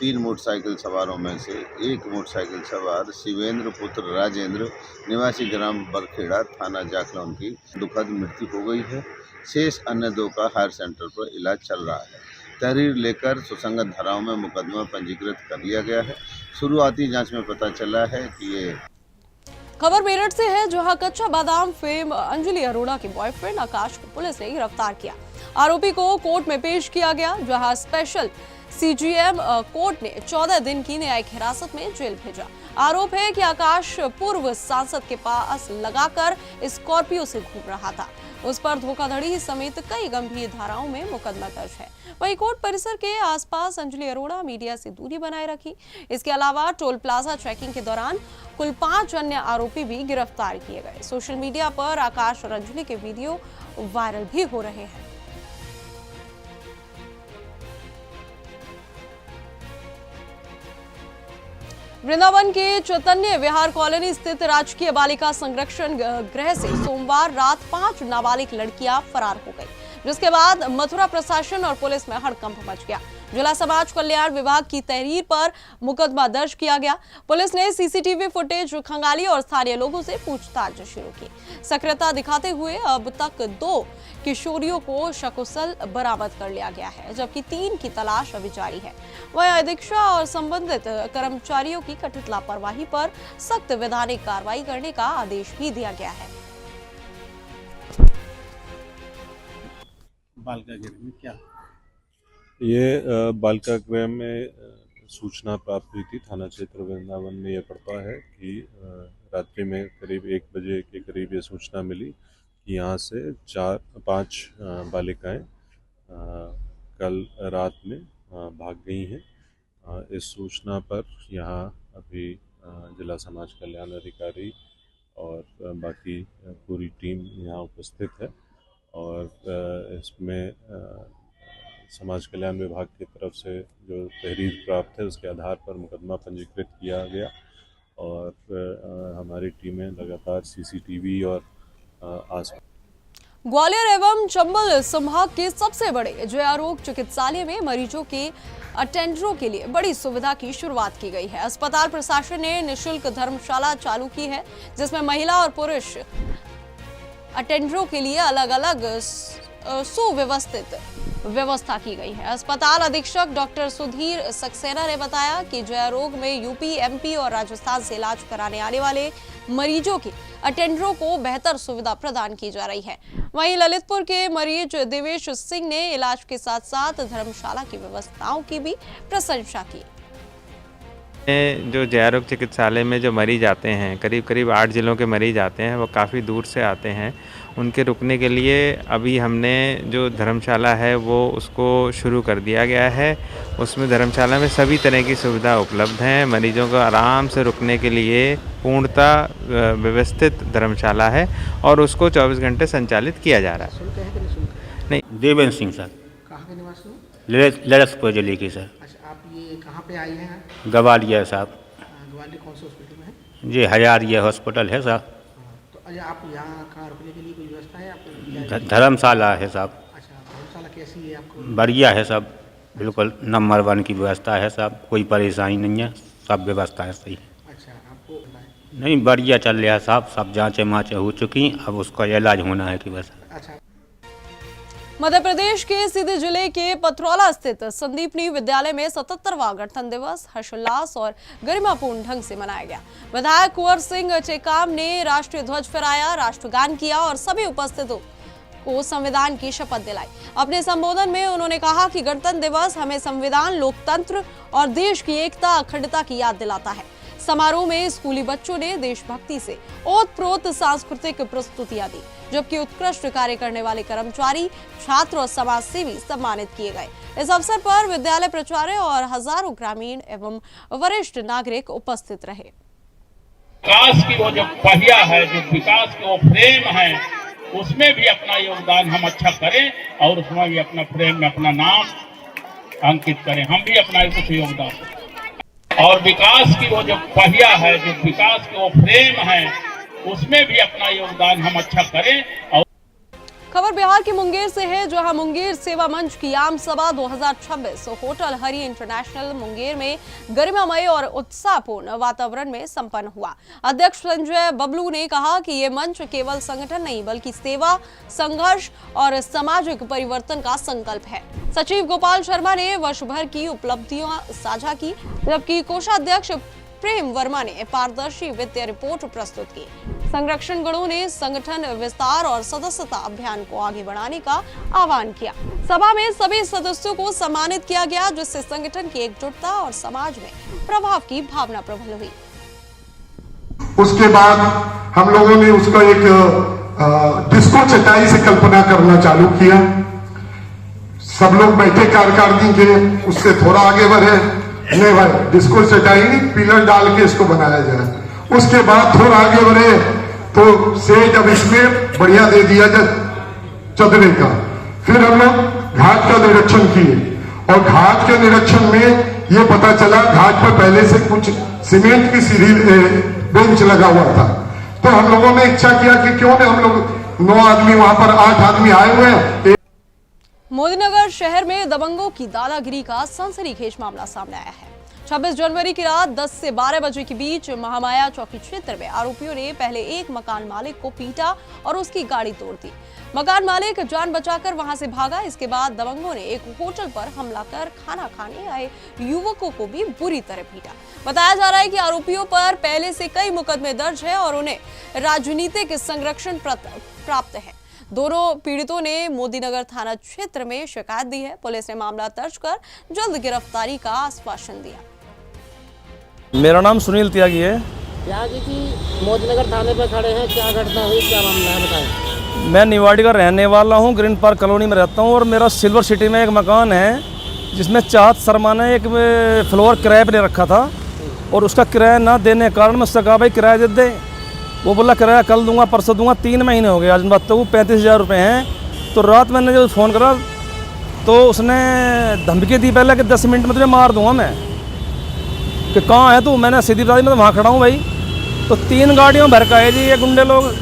3 मोटरसाइकिल सवारों में से एक मोटरसाइकिल सवार शिवेंद्र पुत्र राजेंद्र निवासी ग्राम बरखेड़ा थाना जाखलौन की दुखद मृत्यु हो गई है। शेष अन्य 2 का हायर सेंटर पर इलाज चल रहा है। तहरीर लेकर सुसंगत धाराओं में मुकदमा पंजीकृत कर लिया गया है। शुरुआती जांच में पता चला है कि ये खबर मेरठ से है, जहां कच्चा बादाम फेम अंजलि अरोड़ा के बॉयफ्रेंड आकाश को पुलिस ने गिरफ्तार किया। आरोपी को कोर्ट में पेश किया गया, जहां स्पेशल CGM कोर्ट ने 14 दिन की न्यायिक हिरासत में जेल भेजा। आरोप है कि आकाश पूर्व सांसद के पास लगाकर स्कॉर्पियो से घूम रहा था। उस पर धोखाधड़ी समेत कई गंभीर धाराओं में मुकदमा दर्ज है। वहीं कोर्ट परिसर के आसपास अंजलि अरोड़ा मीडिया से दूरी बनाए रखी। इसके अलावा टोल प्लाजा चेकिंग के दौरान कुल 5 अन्य आरोपी भी गिरफ्तार किए गए। सोशल मीडिया पर आकाश और अंजलि के वीडियो वायरल भी हो रहे हैं। वृंदावन के चैतन्य विहार कॉलोनी स्थित राजकीय बालिका संरक्षण गृह से सोमवार रात 5 नाबालिग लड़कियां फरार हो गई, जिसके बाद मथुरा प्रशासन और पुलिस में हड़कंप मच गया। जिला समाज कल्याण विभाग की तहरीर पर मुकदमा दर्ज किया गया। पुलिस ने सीसीटीवी फुटेज खंगाली और स्थानीय लोगों से पूछताछ शुरू की। सक्रियता दिखाते हुए अब तक 2 किशोरियों को सकुशल बरामद कर लिया गया है, जबकि 3 की तलाश अभी जारी है। वहीं अधीक्षक और संबंधित कर्मचारियों की कथित लापरवाही पर सख्त वैधानिक कार्रवाई करने का आदेश भी दिया गया है। बालिका गृह में क्या ये बालिका गृह में सूचना प्राप्त हुई थी। थाना क्षेत्र वृंदावन में यह पड़ता है कि रात्रि में करीब 1 बजे के करीब ये सूचना मिली कि यहाँ से 4-5 बालिकाएं कल रात में भाग गई हैं। इस सूचना पर यहाँ अभी जिला समाज कल्याण अधिकारी और बाकी पूरी टीम यहाँ उपस्थित है और इसमें समाज कल्याण विभाग की तरफ से जो तहरीर प्राप्त है उसके आधार पर मुकदमा पंजीकृत किया गया और हमारी टीमें लगातार सीसीटीवी और आसपास। ग्वालियर एवं चंबल संभाग के सबसे बड़े जया रोग चिकित्सालय में मरीजों के अटेंडरों के लिए बड़ी सुविधा की शुरुआत की गई है। अस्पताल प्रशासन ने निःशुल्क धर्मशाला चालू की है, जिसमें महिला और पुरुष अटेंडरों के लिए अलग अलग सुव्यवस्थित व्यवस्था की गई है। अस्पताल अधीक्षक डॉक्टर सुधीर सक्सेना ने बताया कि जया रोग में यूपी, एमपी और राजस्थान से इलाज कराने आने वाले मरीजों के अटेंडरों को बेहतर सुविधा प्रदान की जा रही है। वहीं ललितपुर के मरीज देवेश सिंह ने इलाज के साथ साथ धर्मशाला की व्यवस्थाओं की भी प्रशंसा की। जो जया रोग चिकित्सालय में जो मरीज आते हैं, करीब 8 जिलों के मरीज आते हैं, वो काफ़ी दूर से आते हैं। उनके रुकने के लिए अभी हमने जो धर्मशाला है वो उसको शुरू कर दिया गया है। उसमें धर्मशाला में सभी तरह की सुविधा उपलब्ध हैं। मरीजों को आराम से रुकने के लिए पूर्णतः व्यवस्थित धर्मशाला है और उसको 24 घंटे संचालित किया जा रहा है। नहीं, देवेंद्र सिंह सर। कहाँ के निवासी? ललितपुर जिले के सर। अच्छा, आप ये कहाँ पे आए हैं? ग्वालियर साहब। ग्वालियर कौन से हॉस्पिटल में है? जी हजारिया हॉस्पिटल है साहब। तो अच्छा, आप यहाँ कहाँ रुकने के लिए कोई व्यवस्था है आपको? धर्मशाला है साहब। अच्छा, धर्मशाला कैसी है आपको? बढ़िया है साहब, बिल्कुल नंबर 1 की व्यवस्था है साहब, कोई परेशानी नहीं है, सब व्यवस्था है सही। अच्छा, आपको नहीं बढ़िया चल रहा है साहब, सब जाँचें माँचें हो चुकी, अब उसका इलाज होना है कि बस। अच्छा। मध्य प्रदेश के सीधी जिले के पथरौला स्थित संदीपनी विद्यालय में 77वां गणतंत्र दिवस हर्षोल्लास और गरिमापूर्ण ढंग से मनाया गया। विधायक कुंवर सिंह टेकाम ने राष्ट्रीय ध्वज फहराया, राष्ट्रगान किया और सभी उपस्थितों को संविधान की शपथ दिलाई। अपने संबोधन में उन्होंने कहा कि गणतंत्र दिवस हमें संविधान, लोकतंत्र और देश की एकता, अखंडता की याद दिलाता है। समारोह में स्कूली बच्चों ने देशभक्ति से ओतप्रोत सांस्कृतिक प्रस्तुतियां दी, जबकि उत्कृष्ट कार्य करने वाले कर्मचारी, छात्र और समाज सेवी सम्मानित किए गए। इस अवसर पर विद्यालय प्राचार्य और हजारों ग्रामीण एवं वरिष्ठ नागरिक उपस्थित रहे। विकास की वो जो पहिया है, जो विकास के वो फ्रेम है, उसमें भी अपना योगदान हम अच्छा करें और उसमें भी अपना फ्रेम में अपना नाम अंकित करें, हम भी अपना कुछ योगदान दें। और विकास की वो जो पहिया है, जो विकास के वो फ्रेम है, उसमें भी अपना योगदान हम अच्छा करें। और खबर बिहार के मुंगेर से है, जहां मुंगेर सेवा मंच की आम सभा 2026 होटल हरी इंटरनेशनल मुंगेर में गरिमामय और उत्साहपूर्ण वातावरण में संपन्न हुआ। अध्यक्ष संजय बबलू ने कहा कि ये मंच केवल संगठन नहीं बल्कि सेवा, संघर्ष और सामाजिक परिवर्तन का संकल्प है। सचिव गोपाल शर्मा ने वर्ष भर की उपलब्धियां साझा की, जबकि कोषाध्यक्ष प्रेम वर्मा ने पारदर्शी वित्तीय रिपोर्ट प्रस्तुत की। संरक्षण गणों ने संगठन विस्तार और सदस्यता अभियान को आगे बढ़ाने का आह्वान किया। सभा में सभी सदस्यों को सम्मानित किया गया, जिससे संगठन की एकजुटता और समाज में प्रभाव की भावना प्रबल हुई। उसके बाद हम लोगों ने उसका एक डिस्को चटाई से कल्पना करना चालू किया। सब लोग बैठे कार्यकारिणी के, उससे थोड़ा आगे बढ़े, नहीं भाई डिस्को चटाई नहीं, पिलर डाल के इसको बनाया जाए। उसके बाद थोड़ा आगे बढ़े तो सेज अब इसमें बढ़िया दे दिया जाए चदरे का। फिर हम लोग घाट का निरीक्षण किए और घाट के निरीक्षण में ये पता चला घाट पर पहले से कुछ सीमेंट की सीढ़ी बेंच लगा हुआ था। तो हम लोगों ने इच्छा किया कि क्यों न हम लोग 9 आदमी, वहां पर 8 आदमी आए हुए हैं। मोदीनगर शहर में दबंगों की दादागिरी का सनसनीखेज मामला सामने आया है। 26 जनवरी की रात 10 से 12 बजे के बीच महामाया चौकी क्षेत्र में आरोपियों ने पहले एक मकान मालिक को पीटा और उसकी गाड़ी तोड़ दी। मकान मालिक जान बचाकर वहां से भागा। इसके बाद दबंगों ने एक होटल पर हमला कर खाना खाने आए युवकों को भी बुरी तरह पीटा। बताया जा रहा है कि आरोपियों पर पहले से कई मुकदमे दर्ज है और उन्हें राजनीतिक संरक्षण प्राप्त है। दोनों पीड़ितों ने मोदीनगर थाना क्षेत्र में शिकायत दी है। पुलिस ने मामला दर्ज कर जल्द गिरफ्तारी का आश्वासन दिया। मेरा नाम सुनील त्यागी है। त्यागी जी मोदीनगर थाने पर खड़े हैं, क्या घटना हुई, क्या मामला है, बताएं। मैं निवाड़ी का रहने वाला हूँ, ग्रीन पार्क कॉलोनी में रहता हूँ और मेरा सिल्वर सिटी में एक मकान है जिसमें चाहत शर्मा ने एक फ्लोर किराए पर ले रखा था और उसका किराया ना देने के कारण मैं उससे कहा भाई किराया दे दे। वो बोला किराया कल दूंगा, परसों दूंगा। 3 महीने हो गए आज बात, तो वो 35,000 रुपये हैं। तो रात मैंने जब फ़ोन करा तो उसने धमकी दी पहले कि 10 मिनट में तुझे मार दूंगा मैं। कि कहाँ है तू? मैंने सीधी बता दी मैं तो वहाँ खड़ा हूँ भाई। तो 3 गाड़ियों भर का है जी, ये गुंडे लोग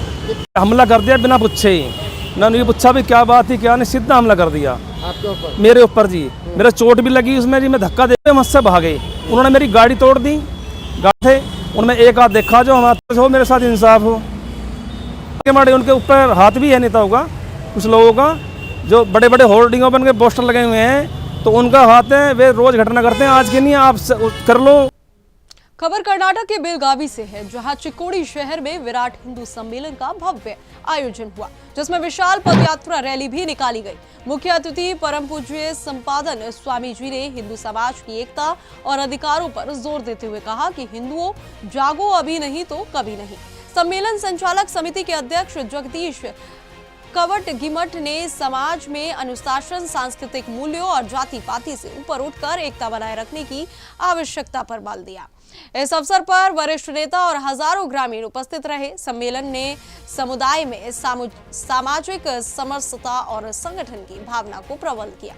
हमला कर दिया बिना पूछे ही। ना नहीं पूछा भी क्या बात थी क्या नहीं, सीधा हमला कर दिया आपके ऊपर, मेरे ऊपर जी। मेरा चोट भी लगी उसमें जी, मैं धक्का दे मुझसे भागे। उन्होंने मेरी गाड़ी तोड़ दी। गाड़ी थे उनमें एक हाथ देखा जो हमारे हो, मेरे साथ इंसाफ हो। उनके ऊपर हाथ भी है नेता होगा कुछ लोगों का, जो बड़े बड़े होर्डिंगों पर उनके पोस्टर लगे हुए हैं, तो उनका हाथ है। वे रोज घटना करते हैं, आज की नहीं, आप कर लो। खबर कर्नाटक के बेलगावी से है, जहां चिक्कोड़ी शहर में विराट हिंदू सम्मेलन का भव्य आयोजन हुआ, जिसमें विशाल पदयात्रा रैली भी निकाली गई। मुख्य अतिथि परम पूज्य संपादन स्वामी जी ने हिंदू समाज की एकता और अधिकारों पर जोर देते हुए कहा कि हिंदुओं जागो, अभी नहीं तो कभी नहीं। सम्मेलन संचालक समिति के अध्यक्ष जगदीश कवट गिमठ ने समाज में अनुशासन, सांस्कृतिक मूल्यों और जाति पाति से ऊपर उठकर एकता बनाए रखने की आवश्यकता पर बल दिया। इस अवसर पर वरिष्ठ नेता और हजारों ग्रामीण उपस्थित रहे। सम्मेलन ने समुदाय में सामाजिक समरसता और संगठन की भावना को प्रबल किया।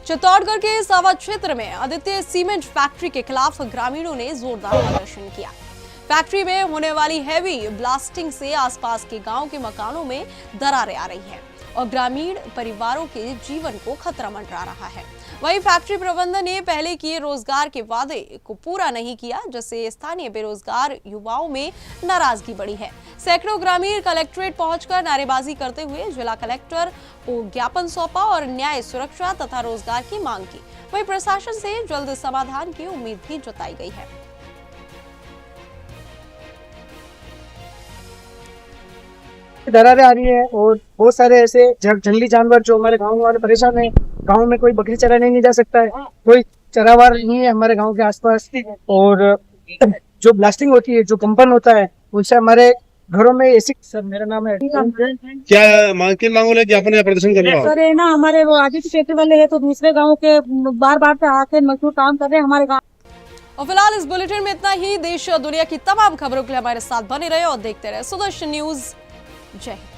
चित्तौड़गढ़ के सावा क्षेत्र में आदित्य सीमेंट फैक्ट्री के खिलाफ ग्रामीणों ने जोरदार प्रदर्शन किया। फैक्ट्री में होने वाली हैवी ब्लास्टिंग से आसपास के गांव के मकानों में दरारें आ रही हैं और ग्रामीण परिवारों के जीवन को खतरा मंडरा रहा है। वहीं फैक्ट्री प्रबंधन ने पहले किए रोजगार के वादे को पूरा नहीं किया, जिससे स्थानीय बेरोजगार युवाओं में नाराजगी बढ़ी है। सैकड़ों ग्रामीण कलेक्ट्रेट पहुंचकर नारेबाजी करते हुए जिला कलेक्टर को ज्ञापन सौंपा और न्याय, सुरक्षा तथा रोजगार की मांग की। वहीं प्रशासन से जल्द समाधान की उम्मीद भी जताई गई है। दरारें आ रही है और बहुत सारे ऐसे जंगली जानवर जो हमारे गांव वाले परेशान हैं। गांव में कोई बकरी चराने नहीं जा सकता है, कोई चरावार नहीं है हमारे गांव के आसपास। और जो ब्लास्टिंग होती है, जो कंपन होता है, उनसे हमारे घरों में ऐसी। सर मेरा नाम है। क्या मांग के मांगो ले ज्ञापन या प्रदर्शन कर रहे हो? सर है ना, हमारे वो आदित्य क्षेत्र वाले है तो दूसरे गाँव के बार बार पे आके मजदूर काम कर रहे हैं हमारे गाँव। और फिलहाल इस बुलेटिन में इतना ही। देश और दुनिया की तमाम खबरों के लिए हमारे साथ बने रहे और देखते रहे सुदर्शन न्यूज। जय हिंद।